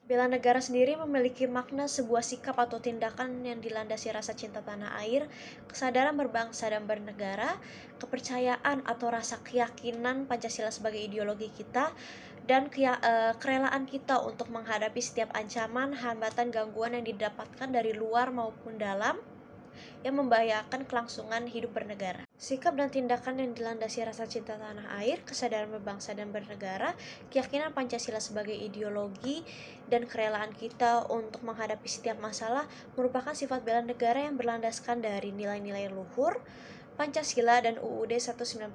Bela negara sendiri memiliki makna sebuah sikap atau tindakan yang dilandasi rasa cinta tanah air, kesadaran berbangsa dan bernegara, kepercayaan atau rasa keyakinan Pancasila sebagai ideologi kita, dan kerelaan kita untuk menghadapi setiap ancaman, hambatan, gangguan yang didapatkan dari luar maupun dalam yang membahayakan kelangsungan hidup bernegara. Sikap dan tindakan yang dilandasi rasa cinta tanah air, kesadaran berbangsa dan bernegara, keyakinan Pancasila sebagai ideologi, dan kerelaan kita untuk menghadapi setiap masalah merupakan sifat bela negara yang berlandaskan dari nilai-nilai luhur, Pancasila dan UUD 1945.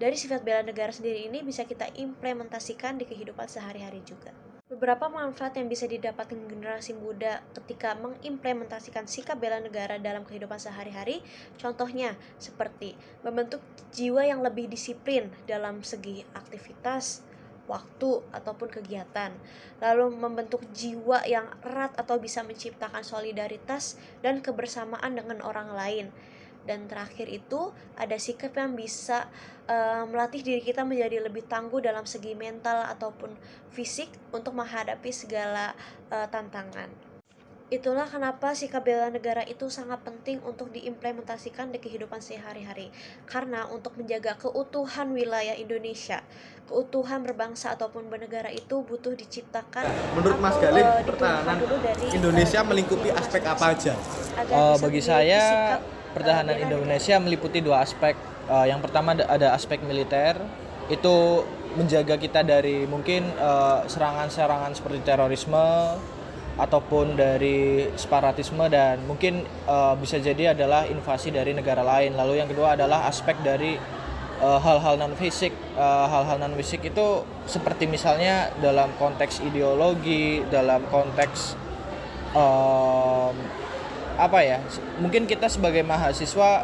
Dari sifat bela negara sendiri ini bisa kita implementasikan di kehidupan sehari-hari juga. Beberapa manfaat yang bisa didapatkan generasi muda ketika mengimplementasikan sikap bela negara dalam kehidupan sehari-hari, contohnya seperti membentuk jiwa yang lebih disiplin dalam segi aktivitas, waktu, ataupun kegiatan, lalu membentuk jiwa yang erat atau bisa menciptakan solidaritas dan kebersamaan dengan orang lain. Dan terakhir itu ada sikap yang bisa melatih diri kita menjadi lebih tangguh dalam segi mental ataupun fisik untuk menghadapi segala tantangan. Itulah kenapa sikap bela negara itu sangat penting untuk diimplementasikan di kehidupan sehari-hari. Karena untuk menjaga keutuhan wilayah Indonesia, keutuhan berbangsa ataupun bernegara itu butuh diciptakan Menurut Mas atau Galih, ditumbuhkan pertahanan dulu dari Indonesia melingkupi aspek apa aja? agar bisa Bagi memiliki saya sikap pertahanan bela Indonesia meliputi dua aspek. Yang pertama ada aspek militer, itu menjaga kita dari mungkin serangan-serangan seperti terorisme ataupun dari separatisme, dan mungkin bisa jadi adalah invasi dari negara lain. Lalu yang kedua adalah aspek dari hal-hal non fisik. Hal-hal non fisik itu seperti misalnya dalam konteks ideologi, dalam konteks apa ya, mungkin kita sebagai mahasiswa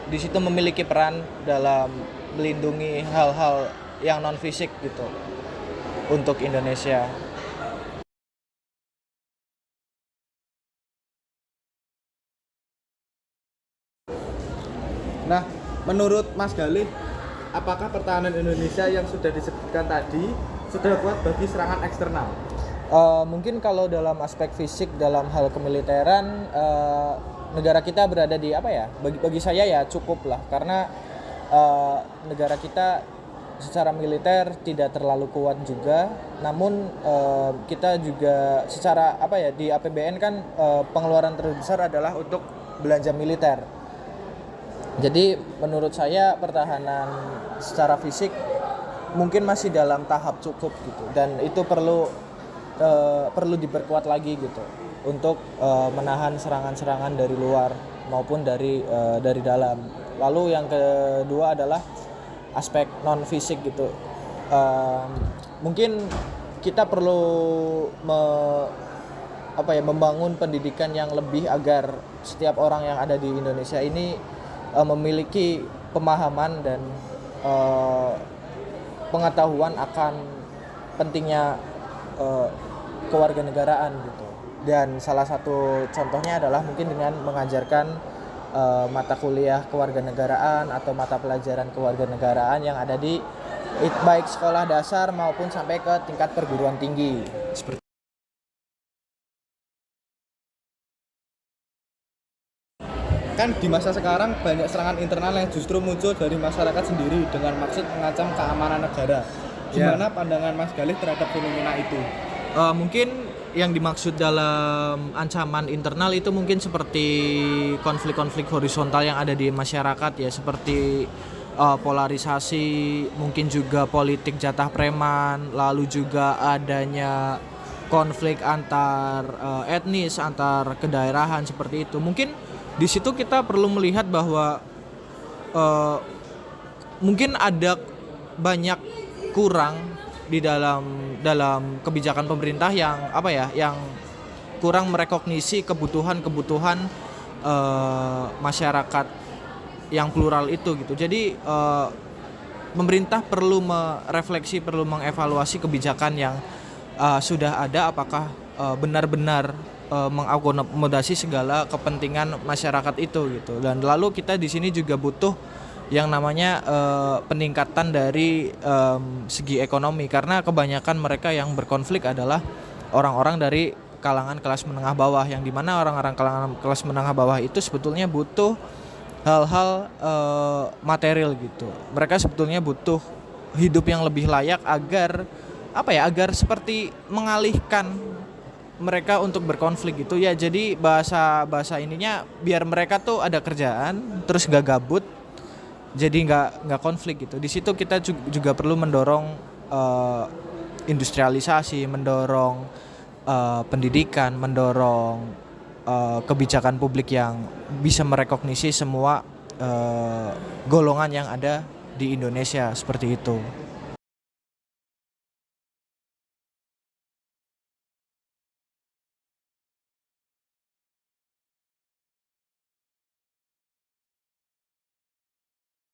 di situ memiliki peran dalam melindungi hal-hal yang non fisik gitu untuk Indonesia. Nah, menurut Mas Galih, apakah pertahanan Indonesia yang sudah disebutkan tadi sudah kuat bagi serangan eksternal? Mungkin kalau dalam aspek fisik, dalam hal kemiliteran, negara kita berada di apa ya? Bagi saya ya cukup lah, karena negara kita secara militer tidak terlalu kuat juga. Namun kita juga secara apa ya, di APBN kan pengeluaran terbesar adalah untuk belanja militer. Jadi menurut saya pertahanan secara fisik mungkin masih dalam tahap cukup gitu, dan itu perlu diperkuat lagi gitu untuk menahan serangan-serangan dari luar maupun dari dalam. Lalu yang kedua adalah aspek non fisik gitu. Mungkin kita perlu membangun pendidikan yang lebih agar setiap orang yang ada di Indonesia ini memiliki pemahaman dan pengetahuan akan pentingnya kewarganegaraan gitu. Dan salah satu contohnya adalah mungkin dengan mengajarkan mata kuliah kewarganegaraan atau mata pelajaran kewarganegaraan yang ada di baik sekolah dasar maupun sampai ke tingkat perguruan tinggi. Seperti Kan di masa sekarang banyak serangan internal yang justru muncul dari masyarakat sendiri dengan maksud mengancam keamanan negara. Gimana pandangan Mas Galih terhadap fenomena itu? Mungkin yang dimaksud dalam ancaman internal itu mungkin seperti konflik-konflik horizontal yang ada di masyarakat ya, seperti polarisasi, mungkin juga politik jatah preman, lalu juga adanya konflik antar etnis, antar kedaerahan seperti itu. Mungkin di situ kita perlu melihat bahwa mungkin ada banyak kurang di dalam kebijakan pemerintah yang yang kurang merekognisi kebutuhan masyarakat yang plural itu gitu. Jadi pemerintah perlu merefleksi, perlu mengevaluasi kebijakan yang sudah ada, apakah benar-benar mengakomodasi segala kepentingan masyarakat itu gitu. Dan lalu kita di sini juga butuh yang namanya peningkatan dari segi ekonomi, karena kebanyakan mereka yang berkonflik adalah orang-orang dari kalangan kelas menengah bawah, yang dimana orang-orang kalangan kelas menengah bawah itu sebetulnya butuh hal-hal material gitu. Mereka sebetulnya butuh hidup yang lebih layak agar agar seperti mengalihkan mereka untuk berkonflik gitu ya. Jadi bahasa ininya biar mereka tuh ada kerjaan, terus gak gabut, jadi nggak konflik gitu. Di situ kita juga perlu mendorong industrialisasi, mendorong pendidikan, mendorong kebijakan publik yang bisa merekognisi semua golongan yang ada di Indonesia seperti itu.